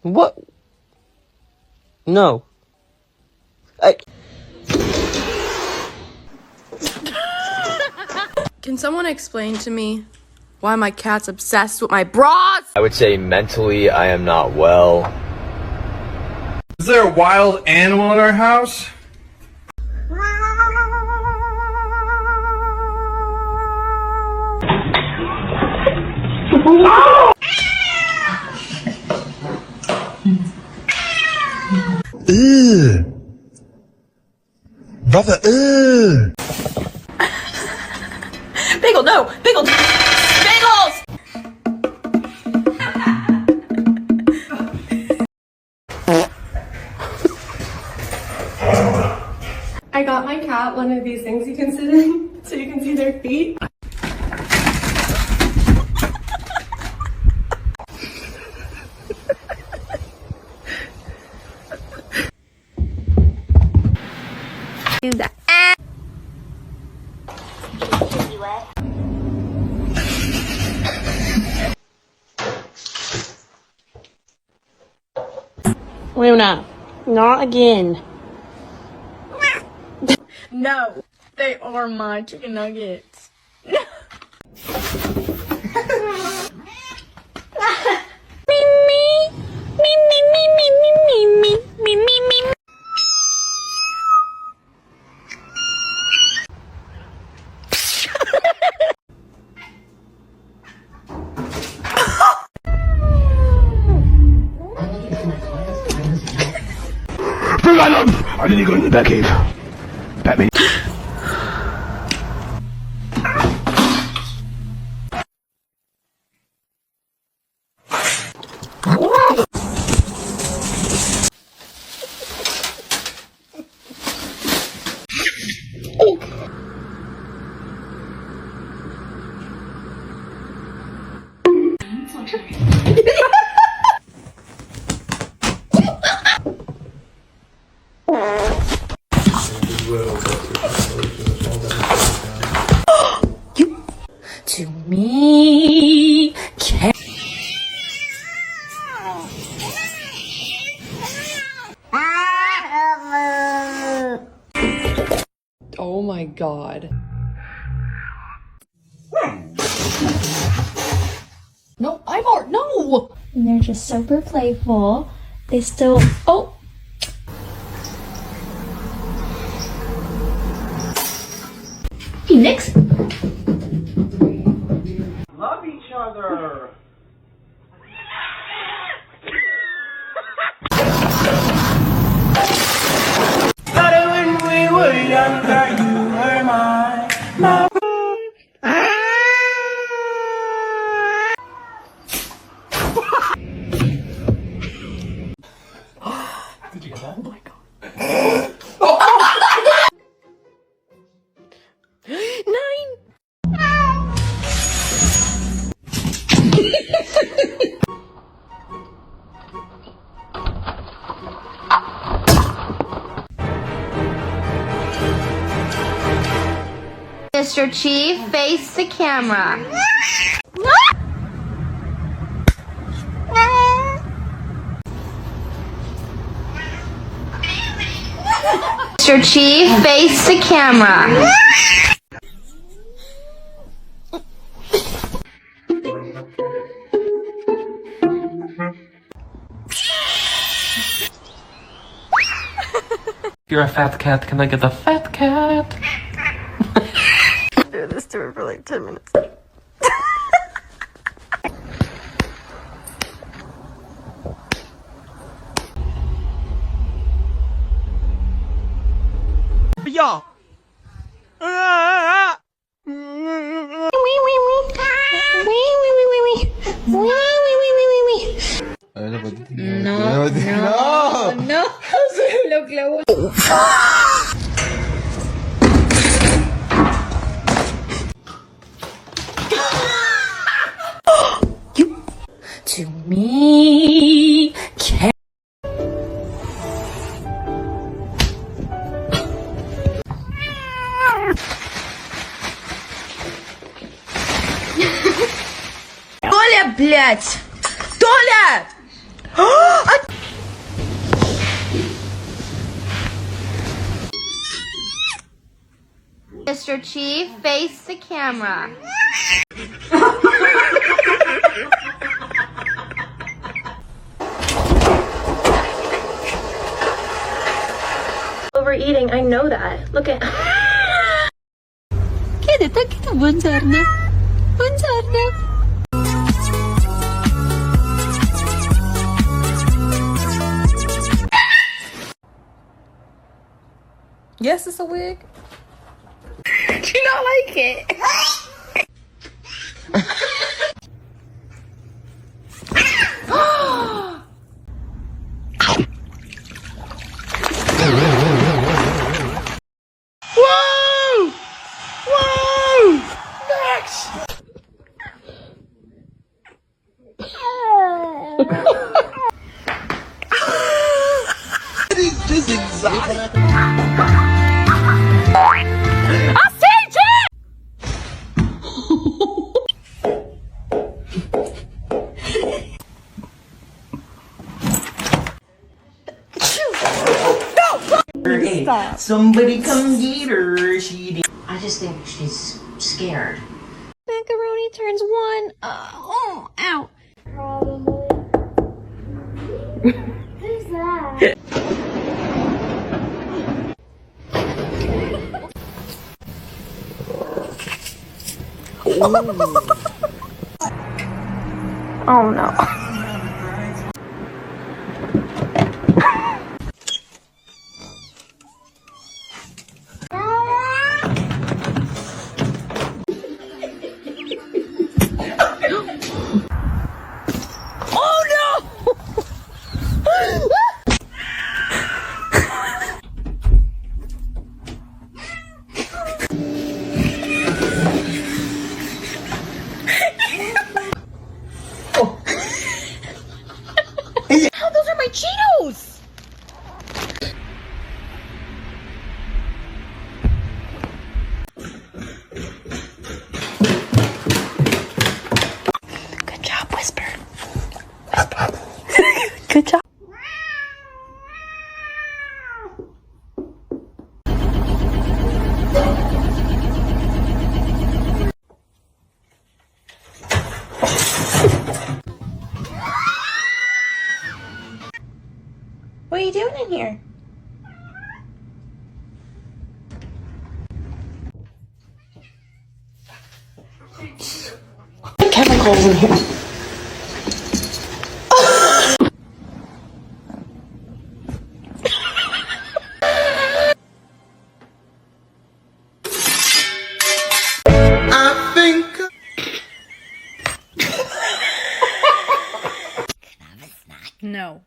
What? No. Can someone explain to me why my cat's obsessed with my bras? I would say mentally I am not well. Is there a wild animal in our house? Ugh. Brother, ugh. Bagel, no! Bagel! Bagels! I got my cat one of these things you can sit in so you can see their feet. Luna, not again. No, they are my chicken nuggets. I didn't go in the back cave. Batman. To me, Oh my god. No, Ivor, no! And they're just super playful. They still. Oh! Phoenix? Love each other. Better when we were younger, you were my. Did you get that? Oh my god. Mr. Chief, face the camera. Mr. Chief, face the camera. You're a fat cat. Can I get a fat cat? Do this to her for like 10 minutes. Y'all. No, no, no. Lo clavó. You to me. блядь! Толя! Mr. Chief, face the camera. Overeating, I know that. Look at. Yes, it's a wig. You don't like it. Stop. Somebody come get her. I just think she's scared. Macaroni turns 1. Oh, ow. Who's that? Oh no. Those are my Cheetos! Good job, Whisper. Good job. What are you doing in here? Chemicals in here. No.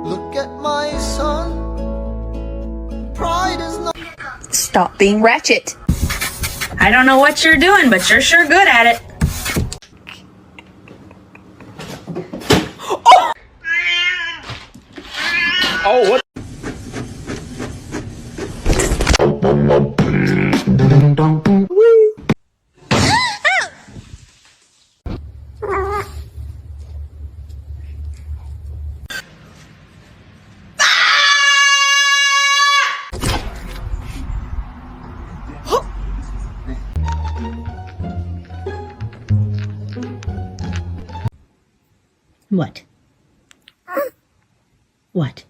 Look at my son. Pride is not. Stop being ratchet. I don't know what you're doing, but you're sure good at it. Oh, what? What? What?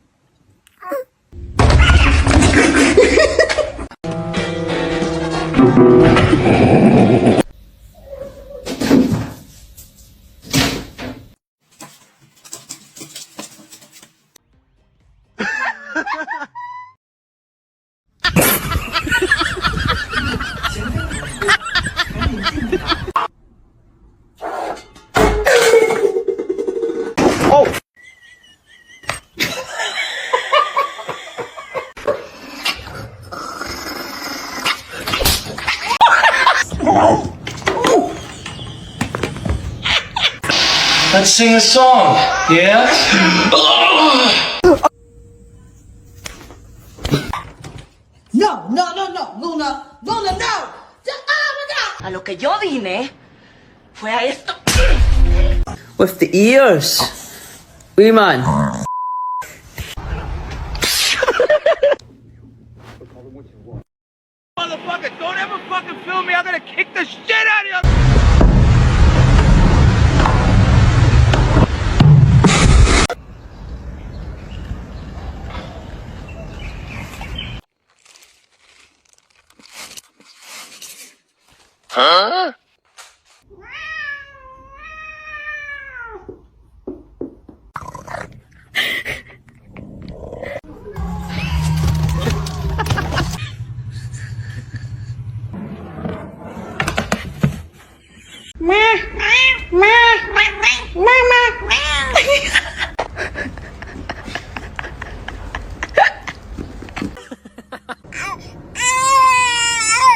Let's sing a song, yeah? No, no, no, no, Luna, Luna, no. A lo que yo vine fue a esto. With the ears. Wee man. Motherfucker, don't ever fucking film me. I'm gonna kick the shit out of you. Huh?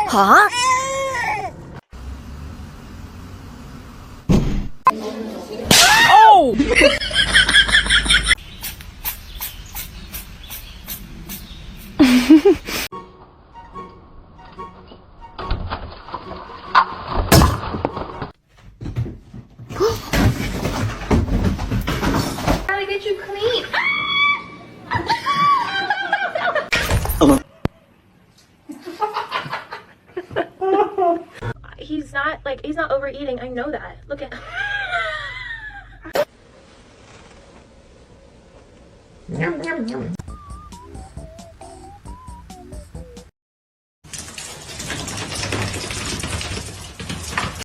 Huh? Gotta get you clean. He's not overeating. I know that. Look at. Yum, yum, yum.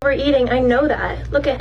Overeating. I know that. Look at.